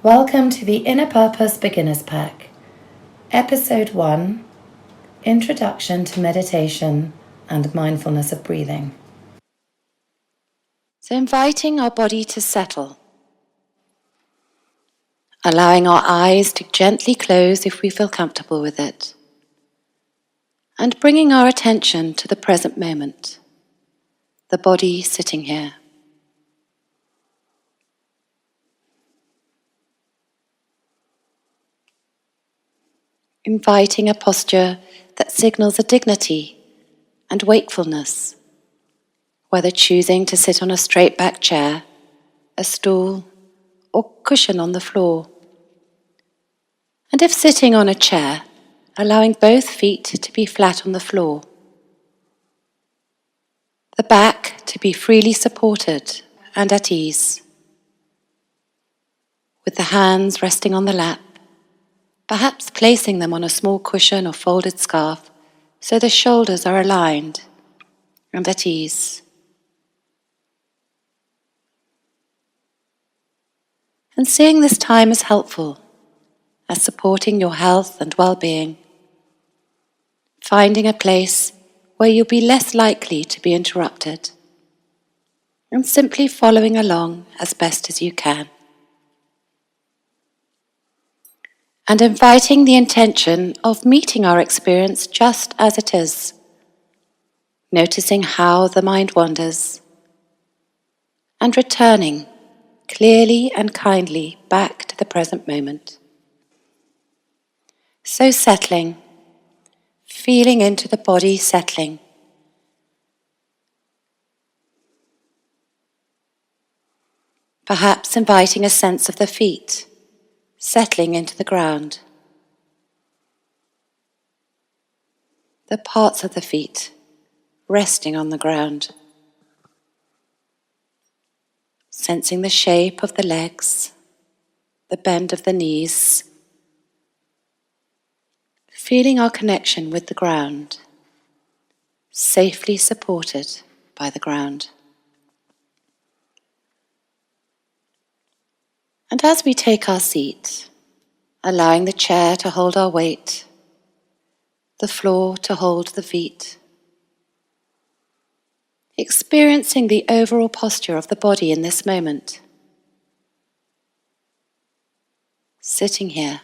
Welcome to the Inner Purpose Beginner's Pack, Episode 1, Introduction to Meditation and Mindfulness of Breathing. So inviting our body to settle, allowing our eyes to gently close if we feel comfortable with it, and bringing our attention to the present moment, the body sitting here. Inviting a posture that signals a dignity and wakefulness, whether choosing to sit on a straight-back chair, a stool, or cushion on the floor. And if sitting on a chair, allowing both feet to be flat on the floor, the back to be freely supported and at ease, with the hands resting on the lap, perhaps placing them on a small cushion or folded scarf so the shoulders are aligned and at ease. And seeing this time as helpful, as supporting your health and well-being, finding a place where you'll be less likely to be interrupted, and simply following along as best as you can. And inviting the intention of meeting our experience just as it is, noticing how the mind wanders, and returning clearly and kindly back to the present moment. So settling, feeling into the body settling. Perhaps inviting a sense of the feet settling into the ground. The parts of the feet resting on the ground. Sensing the shape of the legs, the bend of the knees. Feeling our connection with the ground, safely supported by the ground. And as we take our seat, allowing the chair to hold our weight, the floor to hold the feet, experiencing the overall posture of the body in this moment. Sitting here.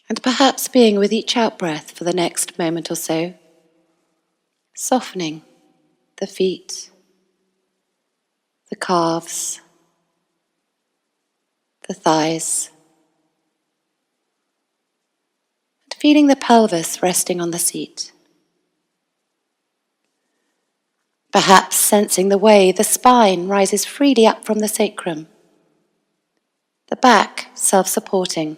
And perhaps being with each out-breath for the next moment or so, softening the feet, the calves, the thighs, and feeling the pelvis resting on the seat. Perhaps sensing the way the spine rises freely up from the sacrum, the back self-supporting,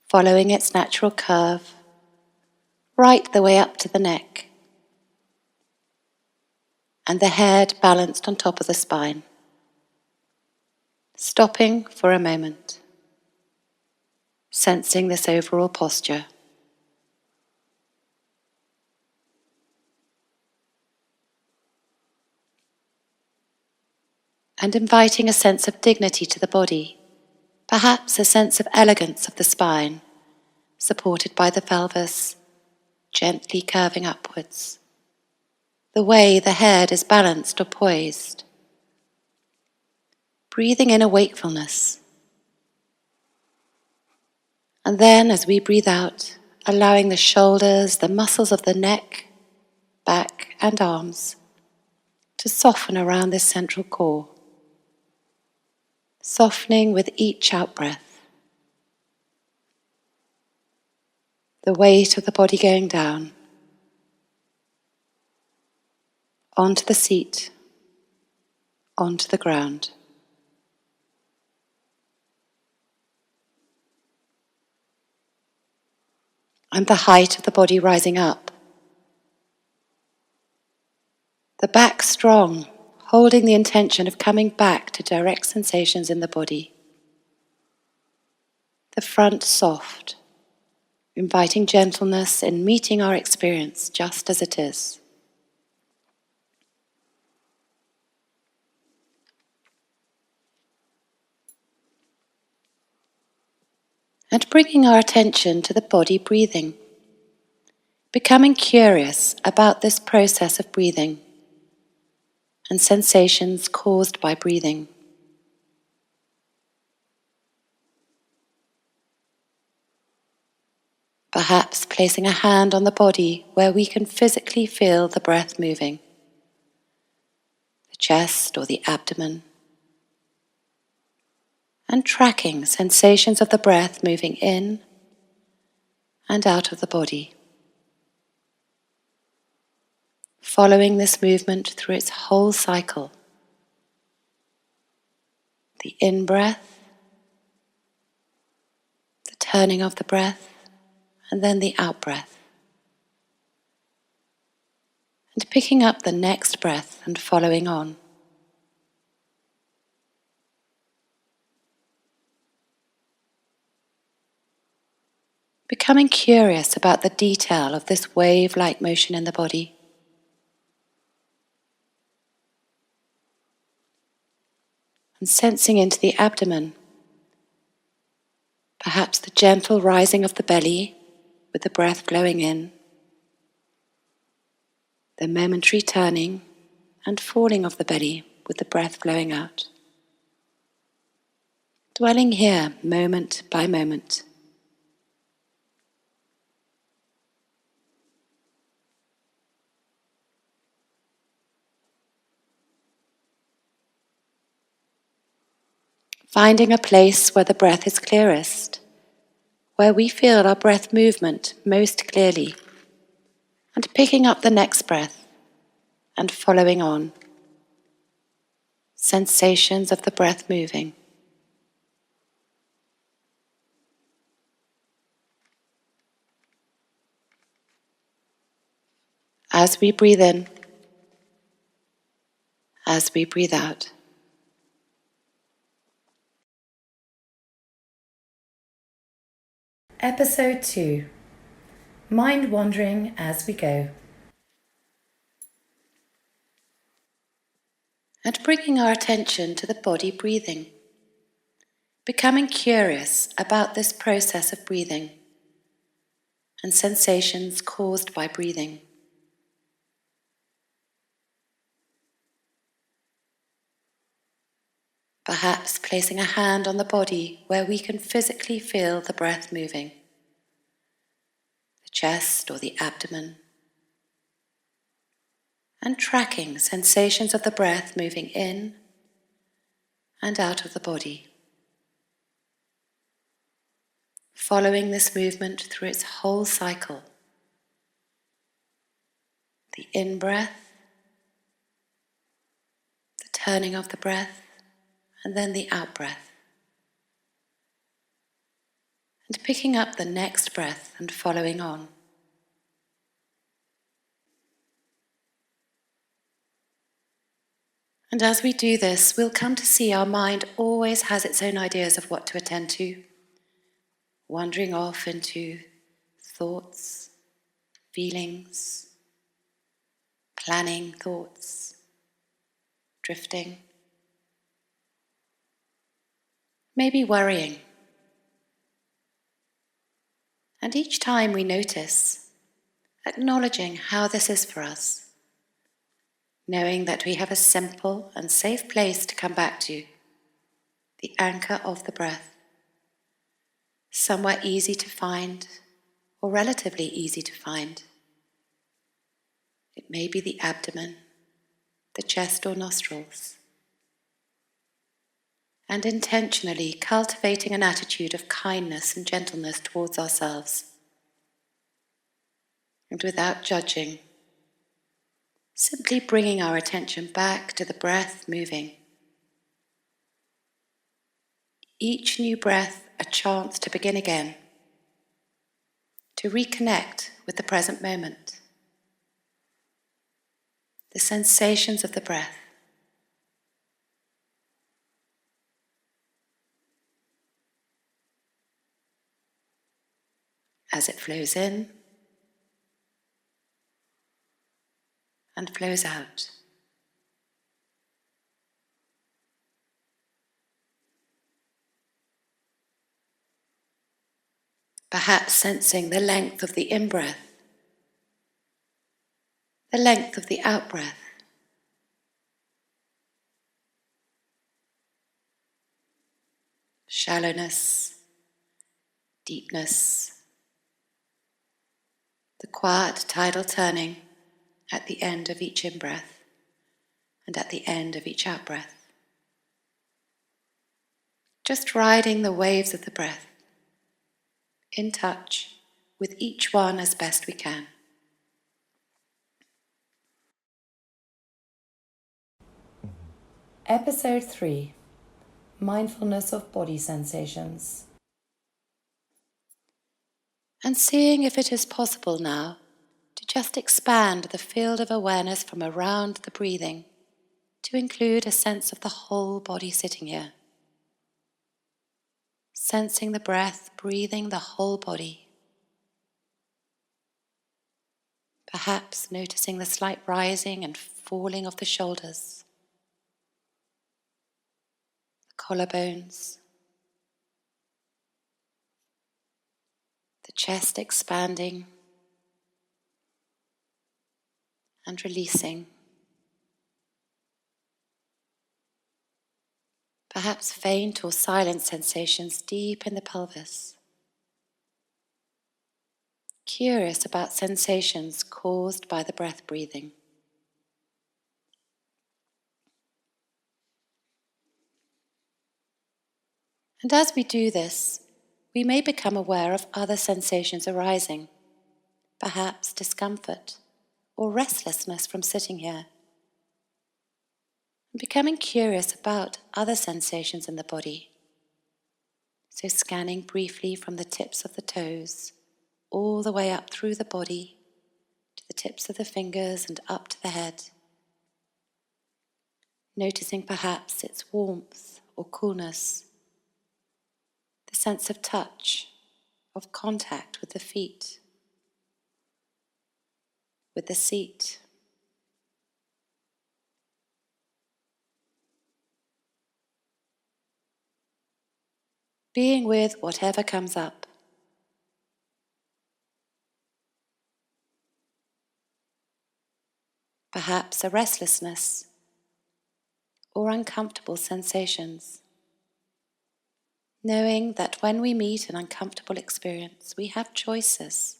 following its natural curve, right the way up to the neck, and the head balanced on top of the spine. Stopping for a moment, sensing this overall posture. And inviting a sense of dignity to the body, perhaps a sense of elegance of the spine, supported by the pelvis, gently curving upwards, the way the head is balanced or poised. Breathing in a wakefulness. And then as we breathe out, allowing the shoulders, the muscles of the neck, back and arms to soften around this central core. Softening with each out-breath. The weight of the body going down. Onto the seat, onto the ground. And the height of the body rising up. The back strong, holding the intention of coming back to direct sensations in the body. The front soft, inviting gentleness in meeting our experience just as it is. And bringing our attention to the body breathing, becoming curious about this process of breathing and sensations caused by breathing. Perhaps placing a hand on the body where we can physically feel the breath moving, the chest or the abdomen, and tracking sensations of the breath moving in and out of the body. Following this movement through its whole cycle. The in-breath, the turning of the breath, and then the out-breath. And picking up the next breath and following on. Becoming curious about the detail of this wave-like motion in the body. And sensing into the abdomen, perhaps the gentle rising of the belly with the breath flowing in, the momentary turning and falling of the belly with the breath flowing out. Dwelling here moment by moment. Finding a place where the breath is clearest, where we feel our breath movement most clearly, and picking up the next breath and following on. Sensations of the breath moving. As we breathe in, as we breathe out. Episode 2. Mind wandering as we go. And bringing our attention to the body breathing. Becoming curious about this process of breathing and sensations caused by breathing. Perhaps placing a hand on the body where we can physically feel the breath moving, the chest or the abdomen, and tracking sensations of the breath moving in and out of the body. Following this movement through its whole cycle. The in-breath, the turning of the breath, and then the out-breath. And picking up the next breath and following on. And as we do this, we'll come to see our mind always has its own ideas of what to attend to, wandering off into thoughts, feelings, planning thoughts, drifting, maybe worrying. And each time we notice, acknowledging how this is for us, knowing that we have a simple and safe place to come back to, the anchor of the breath, somewhere easy to find or relatively easy to find. It may be the abdomen, the chest or nostrils, and intentionally cultivating an attitude of kindness and gentleness towards ourselves. And without judging, simply bringing our attention back to the breath moving. Each new breath a chance to begin again, to reconnect with the present moment, the sensations of the breath. As it flows in and flows out. Perhaps sensing the length of the in-breath, the length of the out-breath. Shallowness, deepness, the quiet tidal turning at the end of each in-breath and at the end of each out-breath. Just riding the waves of the breath, in touch with each one as best we can. Episode 3: Mindfulness of Body Sensations. And seeing if it is possible now to just expand the field of awareness from around the breathing to include a sense of the whole body sitting here. Sensing the breath, breathing the whole body. Perhaps noticing the slight rising and falling of the shoulders, the collarbones, the chest expanding and releasing. Perhaps faint or silent sensations deep in the pelvis. Curious about sensations caused by the breath breathing. And as we do this, we may become aware of other sensations arising, perhaps discomfort or restlessness from sitting here. And becoming curious about other sensations in the body. So scanning briefly from the tips of the toes all the way up through the body to the tips of the fingers and up to the head. Noticing perhaps its warmth or coolness, the sense of touch, of contact with the feet, with the seat. Being with whatever comes up. Perhaps a restlessness or uncomfortable sensations. Knowing that when we meet an uncomfortable experience, we have choices,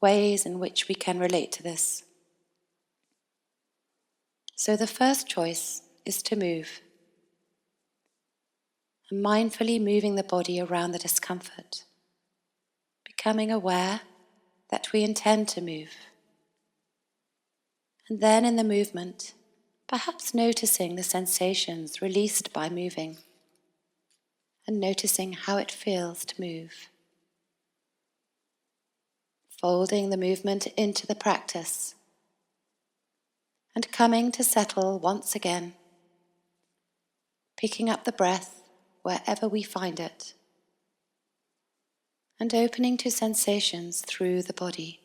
ways in which we can relate to this. So the first choice is to move, and mindfully moving the body around the discomfort, becoming aware that we intend to move. And then in the movement, perhaps noticing the sensations released by moving, and noticing how it feels to move. Folding the movement into the practice, and coming to settle once again, picking up the breath wherever we find it, and opening to sensations through the body.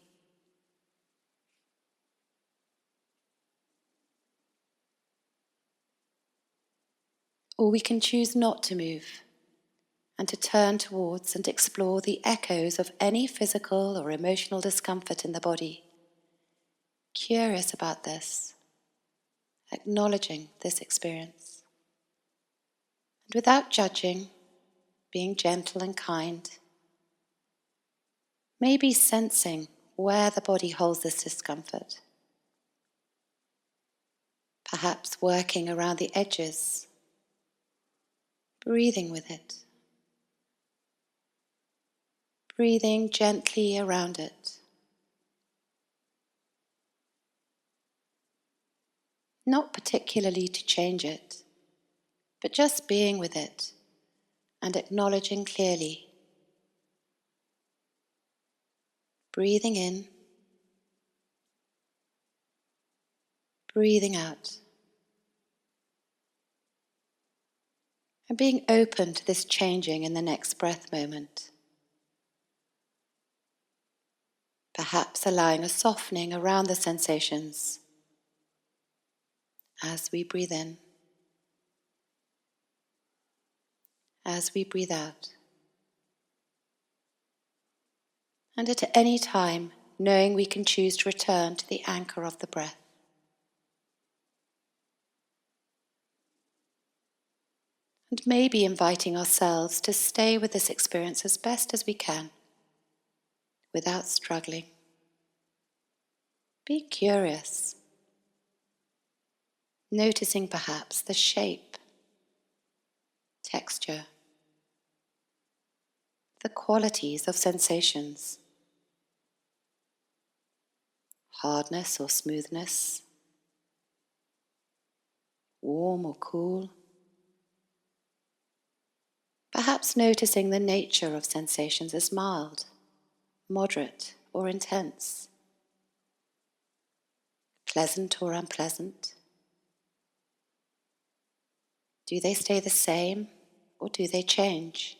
Or we can choose not to move, and to turn towards and explore the echoes of any physical or emotional discomfort in the body. Curious about this, acknowledging this experience. And without judging, being gentle and kind, maybe sensing where the body holds this discomfort. Perhaps working around the edges, breathing with it. Breathing gently around it. Not particularly to change it, but just being with it and acknowledging clearly. Breathing in, breathing out. And being open to this changing in the next breath moment. Perhaps allowing a softening around the sensations as we breathe in, as we breathe out. And at any time, knowing we can choose to return to the anchor of the breath. And maybe inviting ourselves to stay with this experience as best as we can, without struggling. Be curious, noticing perhaps the shape, texture, the qualities of sensations, hardness or smoothness, warm or cool. Perhaps noticing the nature of sensations as mild, moderate or intense, pleasant or unpleasant. Do they stay the same or do they change?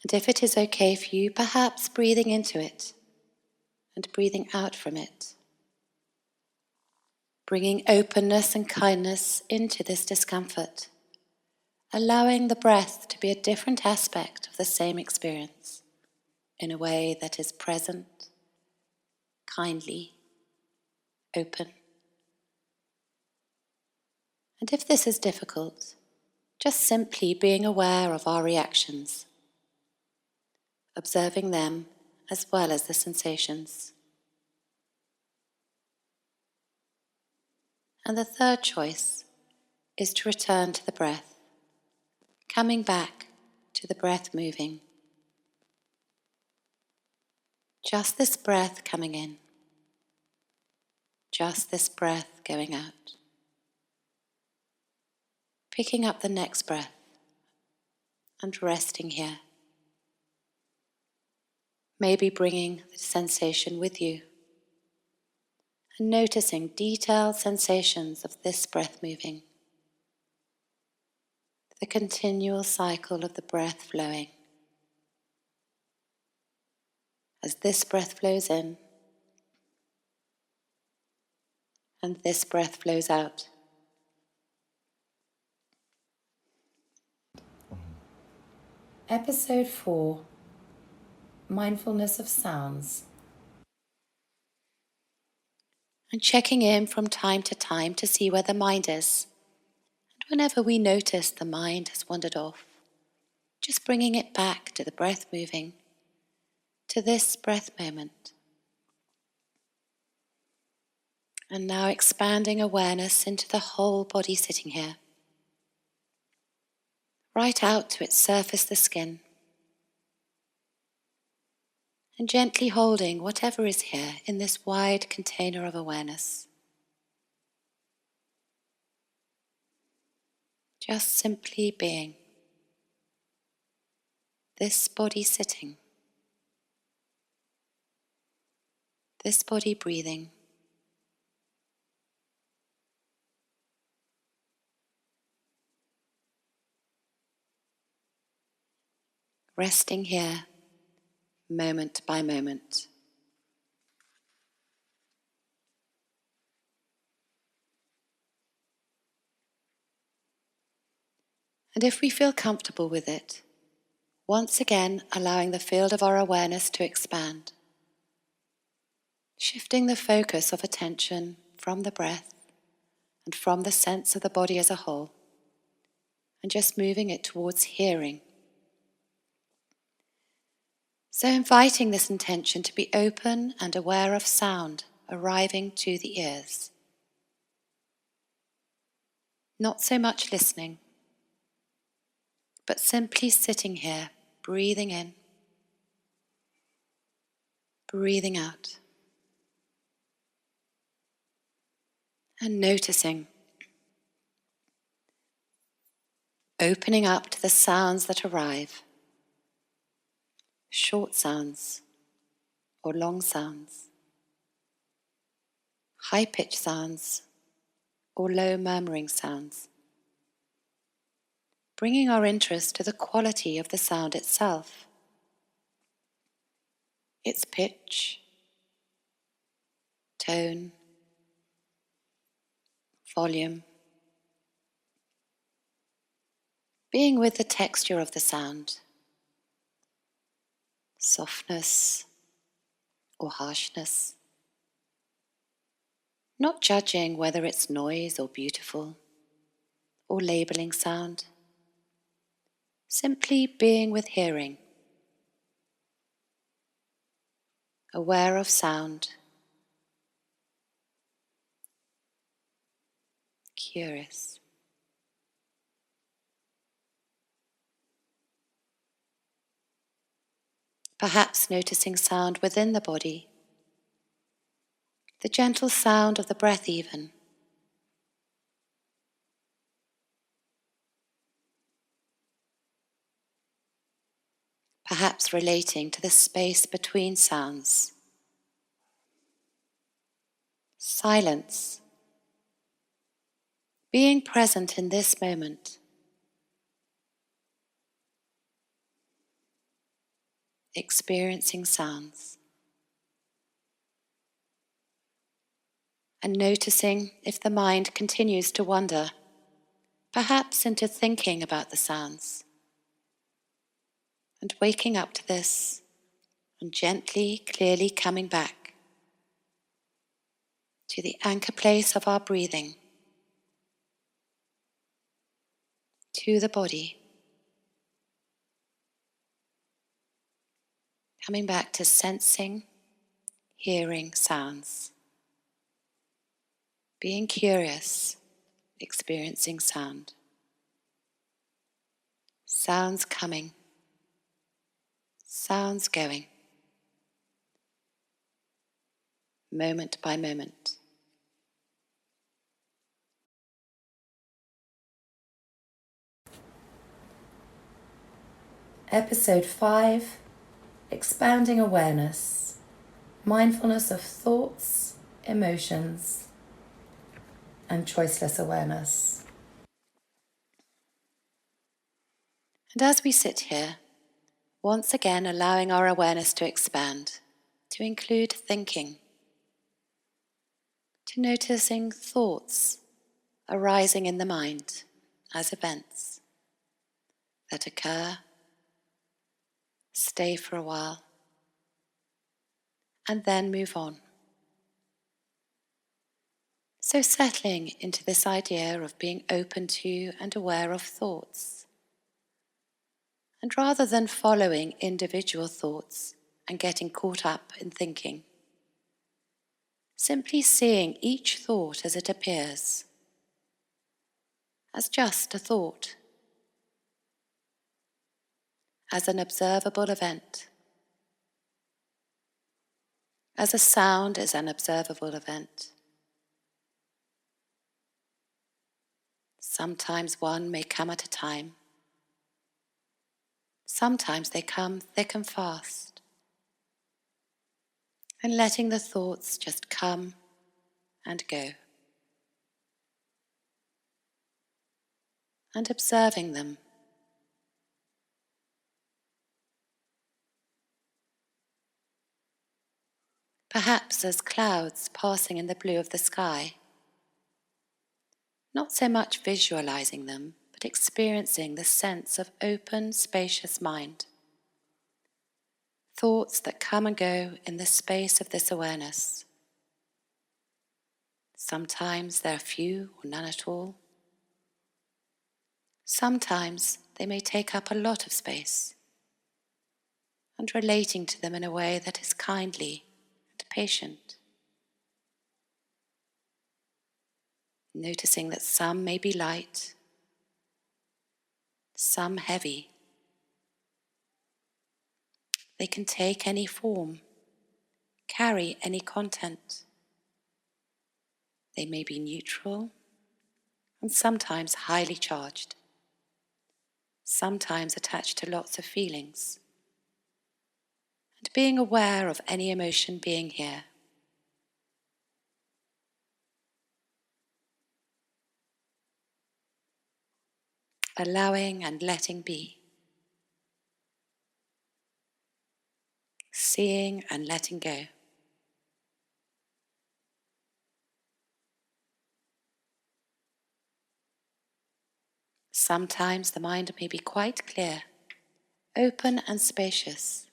And if it is okay for you, perhaps breathing into it and breathing out from it, bringing openness and kindness into this discomfort, allowing the breath to be a different aspect of the same experience in a way that is present, kindly, open. And if this is difficult, just simply being aware of our reactions, observing them as well as the sensations. And the third choice is to return to the breath, coming back to the breath moving. Just this breath coming in, just this breath going out. Picking up the next breath and resting here. Maybe bringing the sensation with you and noticing detailed sensations of this breath moving. The continual cycle of the breath flowing. As this breath flows in and this breath flows out. Episode 4, Mindfulness of Sounds. And checking in from time to time to see where the mind is. And whenever we notice the mind has wandered off, just bringing it back to the breath moving, to this breath moment. And now expanding awareness into the whole body sitting here. Right out to its surface, the skin. And gently holding whatever is here in this wide container of awareness. Just simply being. This body sitting. This body breathing. Resting here, moment by moment. And if we feel comfortable with it, once again allowing the field of our awareness to expand, shifting the focus of attention from the breath and from the sense of the body as a whole, and just moving it towards hearing. So inviting this intention to be open and aware of sound arriving to the ears. Not so much listening, but simply sitting here, breathing in, breathing out, and noticing, opening up to the sounds that arrive, short sounds or long sounds, high-pitched sounds or low murmuring sounds, bringing our interest to the quality of the sound itself, its pitch, tone, volume, being with the texture of the sound, softness or harshness, not judging whether it's noise or beautiful, or labeling sound, simply being with hearing, aware of sound, curious. Perhaps noticing sound within the body, the gentle sound of the breath even. Perhaps relating to the space between sounds. Silence. Being present in this moment. Experiencing sounds. And noticing if the mind continues to wander, perhaps into thinking about the sounds. And waking up to this, and gently, clearly coming back to the anchor place of our breathing, to the body, coming back to sensing, hearing sounds, being curious, experiencing sound. Sounds coming, sounds going, moment by moment. Episode 5, Expanding Awareness, Mindfulness of Thoughts, Emotions, and Choiceless Awareness. And as we sit here, once again allowing our awareness to expand, to include thinking, to noticing thoughts arising in the mind as events that occur, stay for a while, and then move on. So settling into this idea of being open to and aware of thoughts. And rather than following individual thoughts and getting caught up in thinking, simply seeing each thought as it appears, as just a thought, as an observable event, as a sound is an observable event. Sometimes one may come at a time. Sometimes they come thick and fast. And letting the thoughts just come and go. And observing them. Perhaps as clouds passing in the blue of the sky. Not so much visualizing them, but experiencing the sense of open, spacious mind. Thoughts that come and go in the space of this awareness. Sometimes there are few or none at all. Sometimes they may take up a lot of space. And relating to them in a way that is kindly and patient. Noticing that some may be light, some heavy. They can take any form, carry any content. They may be neutral and sometimes highly charged, sometimes attached to lots of feelings. And being aware of any emotion being here. Allowing and letting be. Seeing and letting go. Sometimes the mind may be quite clear, open and spacious,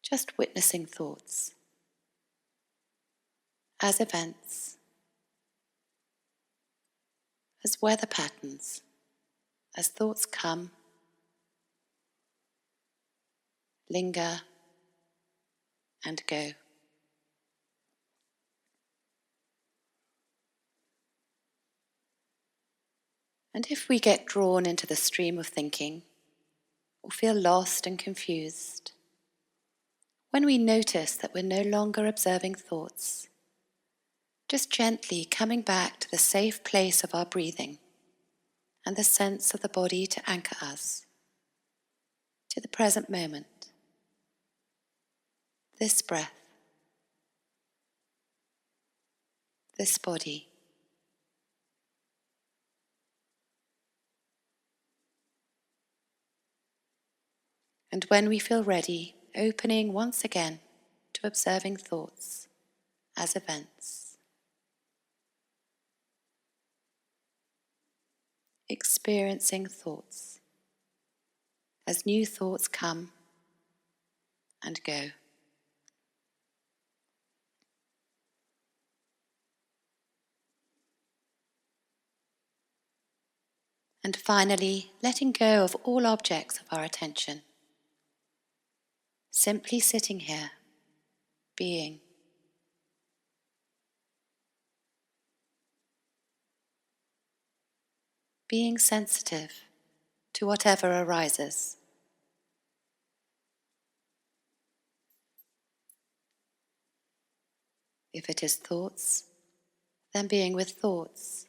just witnessing thoughts as events, as weather patterns, as thoughts come, linger, and go. And if we get drawn into the stream of thinking, or feel lost and confused, when we notice that we're no longer observing thoughts, just gently coming back to the safe place of our breathing and the sense of the body to anchor us to the present moment, this breath, this body. And when we feel ready, opening once again to observing thoughts as events. Experiencing thoughts as new thoughts come and go. And finally, letting go of all objects of our attention. Simply sitting here, being. Being sensitive to whatever arises. If it is thoughts, then being with thoughts.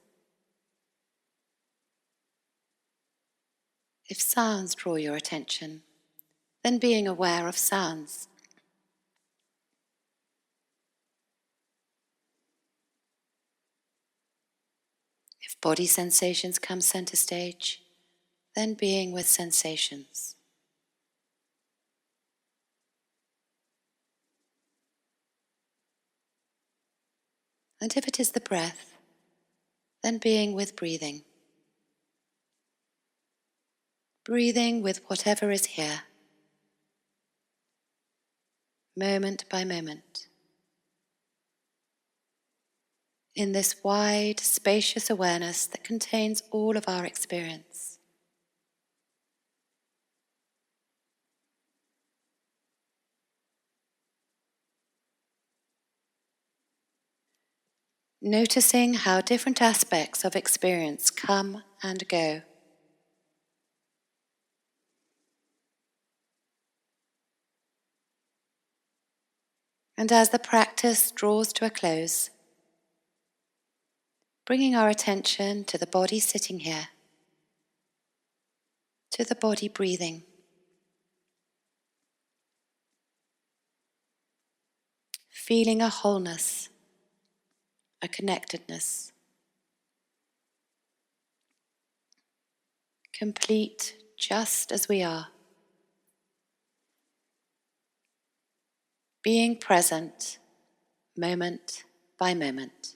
If sounds draw your attention, then being aware of sounds. If body sensations come center stage, then being with sensations. And if it is the breath, then being with breathing. Breathing with whatever is here, moment by moment. In this wide, spacious awareness that contains all of our experience. Noticing how different aspects of experience come and go. And as the practice draws to a close, bringing our attention to the body sitting here, to the body breathing, feeling a wholeness, a connectedness, complete just as we are, being present moment by moment.